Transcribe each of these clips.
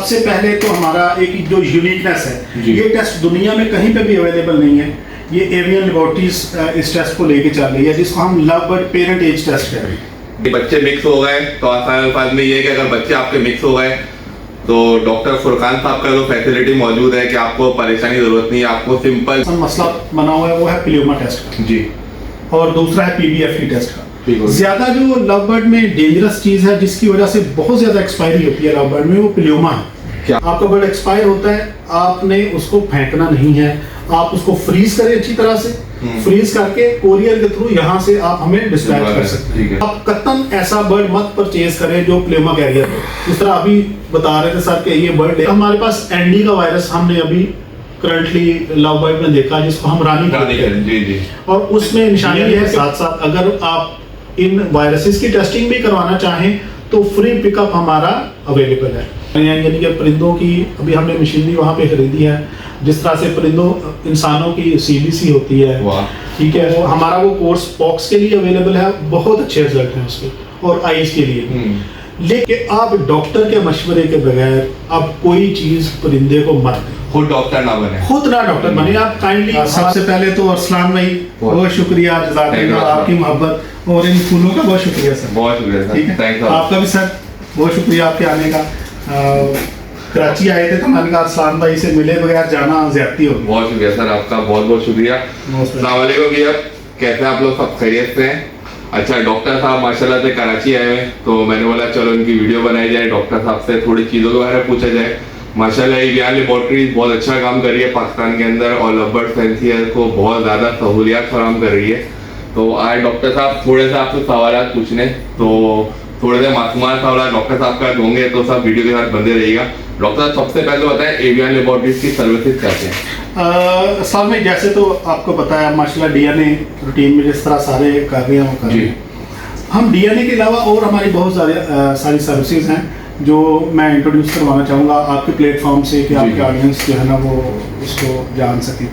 सबसे पहले तो हमारा एक जो यूनिकनेस है, ये टेस्ट दुनिया में कहीं पे भी अवेलेबल नहीं है। ये एवियन लेबोरेटरीज इस टेस्ट को लेके चल रही है, जिसको हम love bird parentage test कह रहे हैं। बच्चे मिक्स हो गए तो आसान अल्फाज में ये है कि अगर बच्चे आपके मिक्स हो गए तो डॉक्टर फुरकान साहब का जो फैसिलिटी मौजूद है कि आपको परेशानी की जरूरत नहीं है, आपको सिंपल मसला बना हुआ है वो है प्लियोमा टेस्ट का जी, और दूसरा है PBFT टेस्ट का। ज्यादा जो लव बर्ड में डेंजरस चीज है जिसकी वजह से बहुत ज्यादा एक्सपायरी होती है लव बर्ड में, वो प्लियोमा है। क्या आपका बर्ड एक्सपायर होता है, आपने उसको फेंकना नहीं है, आप उसको फ्रीज करें अच्छी तरह से, फ्रीज करके कोरियर के थ्रू यहाँ से आप हमें डिस्पैच कर सकते हैं। आप कतन ऐसा बर्ड मत परचेज करें जो प्लियोमा कैरियर हो। जिस तरह अभी बता रहे थे सर कि ये बर्ड हमारे पास एंडी का वायरस हमने अभी करंटली लव बर्ड में देखा, जिसको हम रानी कहते हैं जी। और उसमें निशानी है साथ साथ अगर आप इन वायरसेस की टेस्टिंग भी करवाना चाहें तो फ्री पिकअप हमारा अवेलेबल है। यानी कि परिंदों की अभी हमने मशीनरी वहाँ पे खरीदी है, जिस तरह से परिंदों इंसानों की CBC होती है, ठीक है, वो हमारा वो कोर्स पॉक्स के लिए अवेलेबल है, बहुत अच्छे रिजल्ट हैं उसके, और आइज के लिए। लेकिन आप डॉक्टर के मशवरे के बगैर आप कोई चीज परिंदे को मत दें, खुद डॉक्टर ना बने, खुद ना डॉक्टर बने आप काइंडली। सबसे पहले तो अरसलान भाई बहुत शुक्रिया, जज़ाकल्लाह, आपकी मोहब्बत और इन फूलों का बहुत शुक्रिया सर। बहुत शुक्रिया सर, ठीक है, आपका भी सर बहुत शुक्रिया आपके आने का। कराची आए थे तो मैंने कहा अरसलान भाई से मिले बगैर जाना ज्यादती होगी। बहुत शुक्रिया सर आपका, बहुत बहुत शुक्रिया। अस्सलाम वालेकुम भैया, कैसे आप लोग, सब खैरियत से हैं? अच्छा, डॉक्टर साहब माशाल्लाह से कराची आए हैं तो मैंने बोला चलो इनकी वीडियो बनाई जाए, डॉक्टर साहब से थोड़ी चीज़ों के बारे में पूछा जाए। माशाल्लाह एवियन लेबोरेटरीज बहुत अच्छा काम कर रही है पाकिस्तान के अंदर और लव बर्ड फैंसियर को बहुत ज़्यादा सहूलियात फराहम कर रही है। तो आज डॉक्टर साहब थोड़े से आपसे सवाल पूछने, तो थोड़े से मासूमात सवाल डॉक्टर साहब का होंगे, तो सब वीडियो के साथ बंदे रहिएगा। डॉक्टर साहब सबसे पहले बताएं एवियन लेबोरेटरीज की सर्विसेज क्या हैं? साल में जैसे तो आपको पता है माशाल्लाह DNA रूटीन में जिस तरह सारे कर रहे हैं वो कर रहे हैं। हम DNA के अलावा और हमारी बहुत सारी सर्विसेज हैं जो मैं इंट्रोड्यूस करवाना चाहूँगा आपके प्लेटफॉर्म से कि आपके ऑडियंस जो है ना वो उसको जान सके।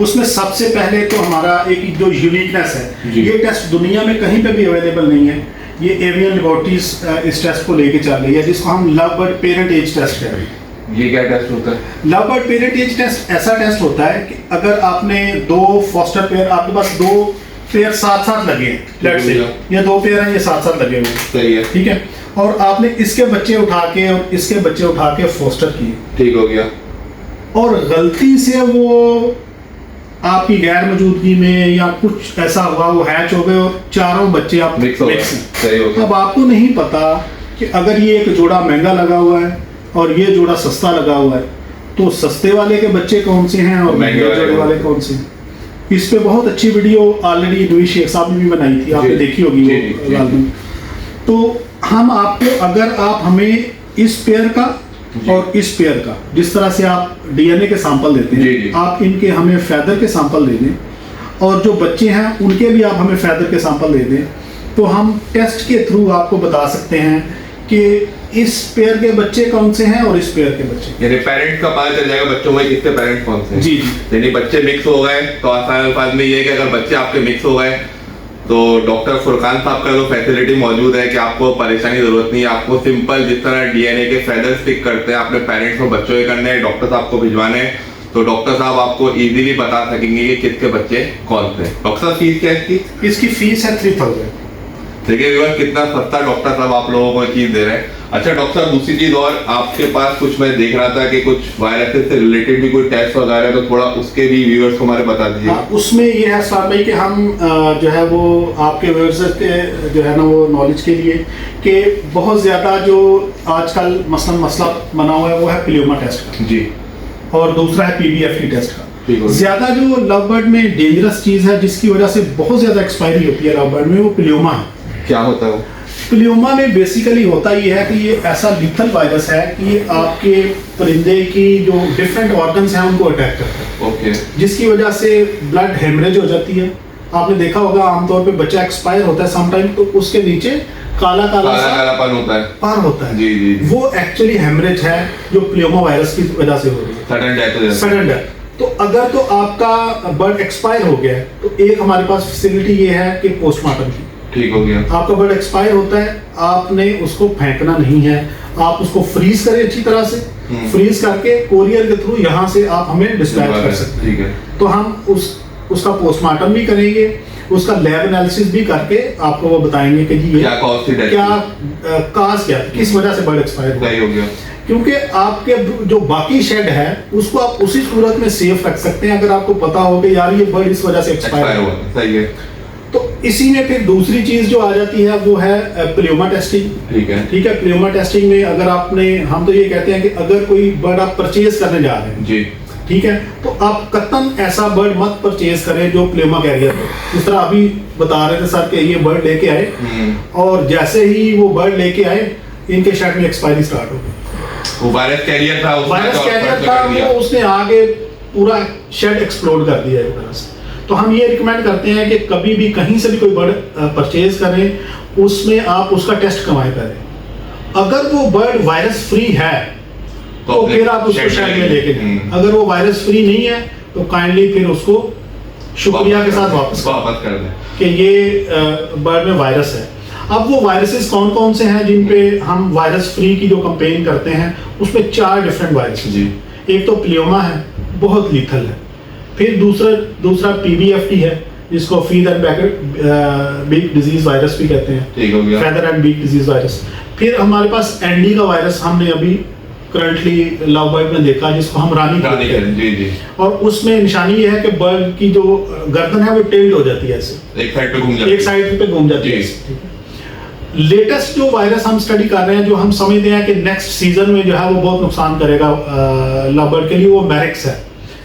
उसमें सबसे पहले तो हमारा एक जो यूनिकनेस है, ये टेस्ट दुनिया में कहीं पे भी अवेलेबल नहीं है। ये एवियन लेबोरेटरीज इस टेस्ट को लेके चल रही है, जिसको हम love bird parentage test कह रहे हैं। ये क्या टेस्ट होता है? Love bird parentage test ऐसा टेस्ट होता है कि अगर आपने दो फॉस्टर पेयर, आपके पास दो पेयर साथ साथ लगे हैं, लेट्स से ये दो पेयर हैं, ये साथ साथ लगे हुए हैं, सही है, ठीक है, और आपने इसके बच्चे उठा के और इसके बच्चे उठा के फोस्टर किए, ठीक हो गया, और गलती से वो आपकी गैर मौजूदगी में या कुछ ऐसा हुआ वो हैच हो गए और चारों बच्चे आप मिक्स हैं। अब आपको नहीं पता कि अगर ये एक जोड़ा महंगा लगा हुआ है और ये जोड़ा सस्ता लगा हुआ है तो सस्ते वाले के बच्चे कौन से हैं और महंगे जोड़े वाले कौन से हैं। इस पे बहुत अच्छी वीडियो ऑलरेडी नूरी शेख साहब ने भी बनाई थी, आपने देखी होगी। तो हम आपको, अगर आप हमें इस पेयर का और इस पेयर का, जिस तरह से आप DNA के सैंपल देते हैं, आप इनके हमें फैदर के सैंपल दे दें और जो बच्चे हैं उनके भी आप हमें फैदर के सैंपल दे दें, तो हम टेस्ट के थ्रू आपको बता सकते हैं कि इस पेयर के बच्चे कौन से हैं और इस पेयर के बच्चे। यानी पेरेंट्स का पता चल जाएगा बच्चों में किसके पेरेंट्स कौन से हैं। जी। यानी बच्चे मिक्स हो गए तो आसान अल्फाज में ये है कि अगर बच्चे आपके मिक्स हो गए तो डॉक्टर फुरकान साहब का जो फैसिलिटी मौजूद है कि आपको परेशानी की जरूरत नहीं है, आपको सिंपल जिस तरह DNA के फेदर स्टिक करते हैं अपने पेरेंट्स और बच्चों के करने हैं, डॉक्टर साहब को भिजवाने हैं, तो डॉक्टर साहब आपको इजीली बता सकेंगे कि किसके बच्चे कौन से। डॉक्टर साहब फीस क्या है इसकी फीस है 3000। देखिए व्यूअर कितना सस्ता डॉक्टर साहब आप लोगों को चीज दे रहे हैं। अच्छा डॉक्टर साहब दूसरी चीज और आपके पास कुछ मैं देख रहा था कि कुछ वायरसेस से रिलेटेड भी कोई टेस्ट वगैरह है, तो थोड़ा उसके भी व्यूअर्स को हमारे बता दीजिए। उसमें ये है साहब भाई कि हम जो है वो आपके व्यूअर्स के जो है ना वो नॉलेज के लिए कि बहुत ज़्यादा जो आजकल मसला बना हुआ है वो है प्लियोमा टेस्ट का जी, और दूसरा है PBFT टेस्ट का। ज्यादा जो लव बर्ड में डेंजरस चीज है जिसकी वजह से बहुत ज्यादा एक्सपायरी होती है लव बर्ड में, वो प्लियोमा है। क्या होता है वो? प्लियोमा में बेसिकली होता ये है कि ये ऐसा लिथल वायरस है कि ये आपके परिंदे की जो डिफरेंट ऑर्गन्स हैं उनको अटैक करता है। ओके। जिसकी वजह से ब्लड हेमरेज हो जाती है। आपने देखा होगा आमतौर पे बच्चा एक्सपायर होता है समटाइम तो उसके नीचे काला कालापन होता है, पार होता है। जी जी। वो एक्चुअली हेमरेज है जो प्लियोमा वायरस की वजह से हो रही है, सडन डेथ। तो अगर तो आपका बर्ड एक्सपायर हो गया है तो एक हमारे पास फैसिलिटी ये है कि पोस्टमार्टम की, ठीक हो गया, आपका बर्ड एक्सपायर होता है, आपने उसको फेंकना नहीं है, आप उसको फ्रीज करें अच्छी तरह से, फ्रीज करके कोरियर के थ्रू यहाँ से आप हमें डिस्पैच कर सकते हैं। ठीक है। तो हम उसका पोस्टमार्टम भी करेंगे, उसका लैब एनालिसिस भी करके आपको वो बताएंगे कि जी ये क्या कॉस्ट थी, क्या काज क्या किस वजह से बर्ड एक्सपायर हो गया। क्योंकि आपके जो बाकी शेड है उसको आप उसी सूरत में सेफ रख सकते हैं अगर आपको पता हो कि यार ये बर्ड इस वजह से एक्सपायर हुआ। सही है। तो इसी में फिर दूसरी चीज जो आ जाती है वो है प्लेमा टेस्टिंग। ठीक है। ठीक है, प्लेमा टेस्टिंग में अगर आपने, हम तो ये कहते हैं कि अगर कोई बर्ड आप परचेज करने जा रहे हैं जी, ठीक है, तो आप कतन ऐसा बर्ड मत परचेज करें जो प्लेमा कैरियर हो। जिस तरह अभी बता रहे थे सर कि ये बर्ड लेके आए और जैसे ही वो बर्ड लेके आए इनके शेड में एक्सपायरी स्टार्ट हो गई। वो वायरस कैरियर था, वो उसने आगे पूरा शेड एक्सप्लोड कर दिया एक तरह से। तो हम ये रिकमेंड करते हैं कि कभी भी कहीं से भी कोई बर्ड परचेज करें उसमें आप उसका टेस्ट करवाएं करें। अगर वो बर्ड वायरस फ्री है तो फिर आप उसको शेड में लेके जाएं। अगर वो वायरस फ्री नहीं है तो काइंडली फिर उसको शुक्रिया के साथ वापस कर दें कि ये बर्ड में वायरस है। अब वो वायरसेस कौन कौन से हैं जिन पे हम वायरस फ्री की जो कंपेन करते हैं, उसमें 4 डिफरेंट वायरस जी। एक तो प्लियोमा है, बहुत लीथल है। फिर दूसरा पीबीएफटी है जिसको feather and beak disease virus भी कहते हैं। ठीक हो गया। Feather and beak disease virus. फिर हमारे पास एंडी का वायरस हमने अभी करंटली लव बर्ड में देखा जिसको हम रानी कहते हैं। जी जी। और उसमें निशानी ये है कि बर्ड की जो गर्दन है वो टिल्ट हो जाती है, ऐसे एक साइड पे घूम जाती है, एक साइड पे घूम जाती है। लेटेस्ट जो वायरस हम स्टडी कर रहे हैं, जो हम समझते हैं कि नेक्स्ट सीजन में जो है वो बहुत नुकसान करेगा लव बर्ड के लिए, वो मैरिक्स है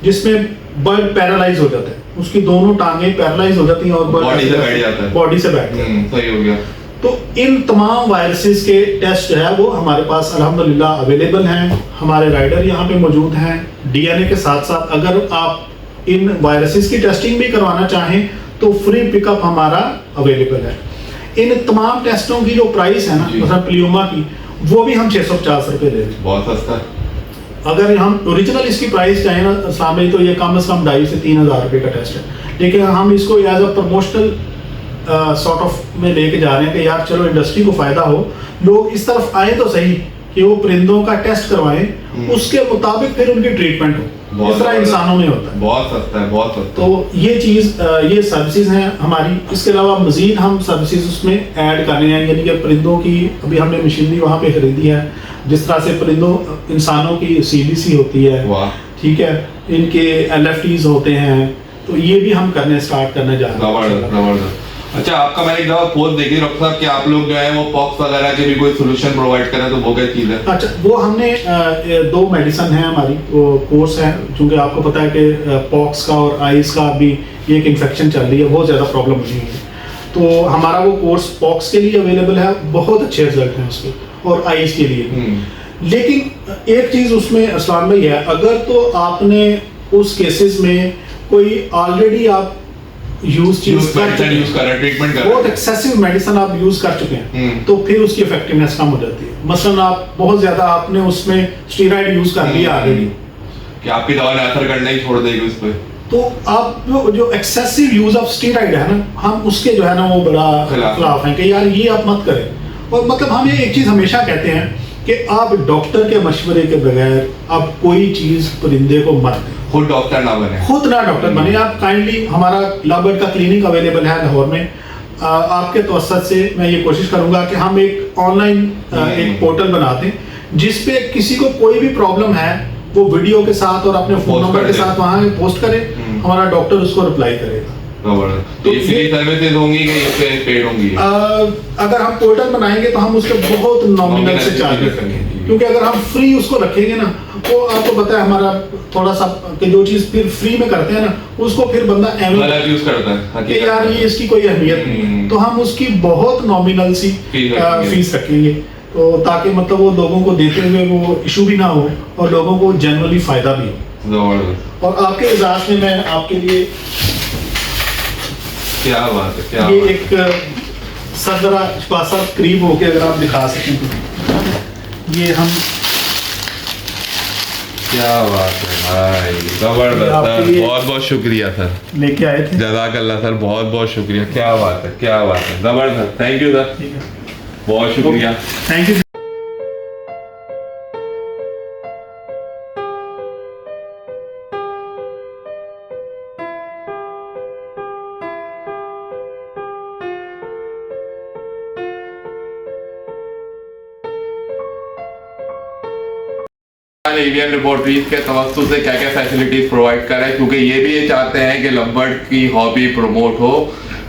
जिसमें बर्ड पैरालाइज हो जाता है, उसकी दोनों टांगें पैरालाइज हो जाती हैं और बर्ड बॉडी से बैठ जाता है। बॉडी से बैठ जाता है। सही हो गया। तो इन तमाम वायरसेस के टेस्ट जो है वो हमारे पास अल्हम्दुलिल्लाह अवेलेबल हैं। हमारे राइडर यहाँ पे मौजूद हैं। डीएनए के साथ साथ अगर आप इन वायरसेस की टेस्टिंग भी करवाना चाहें तो फ्री पिकअप हमारा अवेलेबल है। इन तमाम टेस्टों की जो प्राइस है ना, मतलब प्लियोमा की, वो भी हम 650 रुपये ले रहे हैं। बहुत सस्ता। अगर हम ओरिजिनल इसकी प्राइस चाहें ना इस्लाम में, तो ये कम से कम 2,500 से 3,000 रुपये का टेस्ट है। लेकिन हम इसको as a promotional sort of में लेके जा रहे हैं कि यार चलो इंडस्ट्री को फायदा हो, लोग इस तरफ आए तो सही कि वो परिंदों का टेस्ट करवाएं, उसके मुताबिक फिर उनकी ट्रीटमेंट हो, इस तरह इंसानों में होता है। बहुत सस्ता है, बहुत सस्ता। तो ये चीज़, ये सर्विसेज हैं हमारी। इसके अलावा मजीद हम सर्विसेज उसमें ऐड कर रहे हैं, यानी कि परिंदों की अभी हमने मशीनरी वहाँ पे खरीदी है, जिस तरह से परिंदों इंसानों की CBC होती है, ठीक है, इनके LFTs होते हैं, तो ये भी हम स्टार्ट करने जा रहे हैं। अच्छा, आपका मैंने एक दफा पोस्ट देखी डॉक्टर साहब कि आप लोग जो है वो पॉक्स वगैरह के भी कोई सोल्यूशन प्रोवाइड करें, तो वो क्या चीज़ है? अच्छा, वो हमने 2 मेडिसिन है हमारी, वो कोर्स है, क्योंकि आपको पता है कि पॉक्स का और आइस का भी एक इन्फेक्शन चल रही है, बहुत ज़्यादा प्रॉब्लम हो रही है। तो हमारा वो कोर्स पॉक्स के लिए अवेलेबल है, बहुत अच्छे रिजल्ट हैं उसके, और आइस के लिए। लेकिन एक चीज़ उसमें अस्लाम भाई है, अगर तो आपने उस केसेस में कोई ऑलरेडी आप यूज कर ट्रीटमेंट कर बहुत एक्सेसिव मेडिसिन आप यूज कर चुके हैं, तो फिर उसकी इफेक्टिवनेस कम हो जाती है। मसलन आप बहुत ज्यादा आपने उसमें स्टेरॉइड यूज कर लिया ऑलरेडी, कि आपकी दवा ने असर करना ही छोड़ देगी उस पर, तो आप जो एक्सेसिव यूज ऑफ स्टेरॉइड है ना, हम उसके जो है ना वो बड़ा खिलाफ हैं कि यार ये आप मत करें। और मतलब हम ये एक चीज हमेशा कहते हैं कि आप डॉक्टर के मशवरे के बगैर आप कोई चीज परिंदे को मत दें। खुद डॉक्टर ना बने, खुद ना डॉक्टर बने आप। काइंडली हमारा लव बर्ड का क्लिनिक अवेलेबल है लाहौर में। आपके तवसत से मैं ये कोशिश करूंगा कि हम एक ऑनलाइन एक पोर्टल बनाते हैं जिसपे किसी को कोई भी प्रॉब्लम है वो वीडियो के साथ और अपने फोन नंबर के साथ वहाँ पोस्ट करे, हमारा डॉक्टर उसको रिप्लाई करेगा। तो ये फ्री सर्विसेज होंगी कि इससे पेड होंगी? अगर हम पोर्टल बनाएंगे तो हम उसके बहुत नॉमिनल से चार्ज रखेंगे, क्योंकि अगर हम फ्री उसको रखेंगे ना, वो आपको पता है हमारा थोड़ा सा कि जो चीज फिर फ्री में करते हैं ना, उसको फिर बंदा गलत यूज करता है कि यार ये इसकी कोई अहमियत नहीं, तो हम उसकी बहुत नॉमिनल सी फीस रखेंगे, तो ताकि मतलब वो लोगों को देते हुए वो इशू भी ना हो और लोगों को जनरली फायदा भी हो। और आपके इजाज़त में मैं आपके लिए क्या बात है, क्या ये एक सर जरा पासा करीब होके अगर आप दिखा सकें तो ये हम, क्या बात है भाई, जबरदस्त सर, बहुत बहुत शुक्रिया सर, लेके आए थे। जज़ाकल्लाह सर, बहुत बहुत शुक्रिया, क्या बात है, क्या बात है, जबरदस्त, थैंक यू सर, बहुत शुक्रिया, thank you. Pakistan avian laboratories के तवज्जुह से क्या क्या फैसिलिटीज प्रोवाइड कर रहा है, क्योंकि ये भी ये चाहते हैं कि लवबर्ड की हॉबी प्रमोट हो।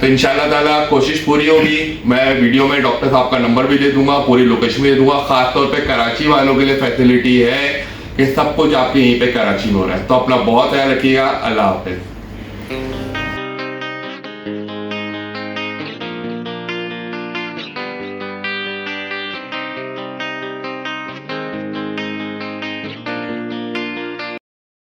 तो इंशाल्लाह ताला कोशिश पूरी होगी। मैं वीडियो में डॉक्टर साहब का नंबर भी दे दूंगा, पूरी लोकेशन भी दे दूंगा। खासतौर पे कराची वालों के लिए फैसिलिटी है कि सब कुछ आपके यहीं पे कराची में हो रहा है। तो अपना बहुत ख्याल रखिएगा। अल्लाह हाफिज।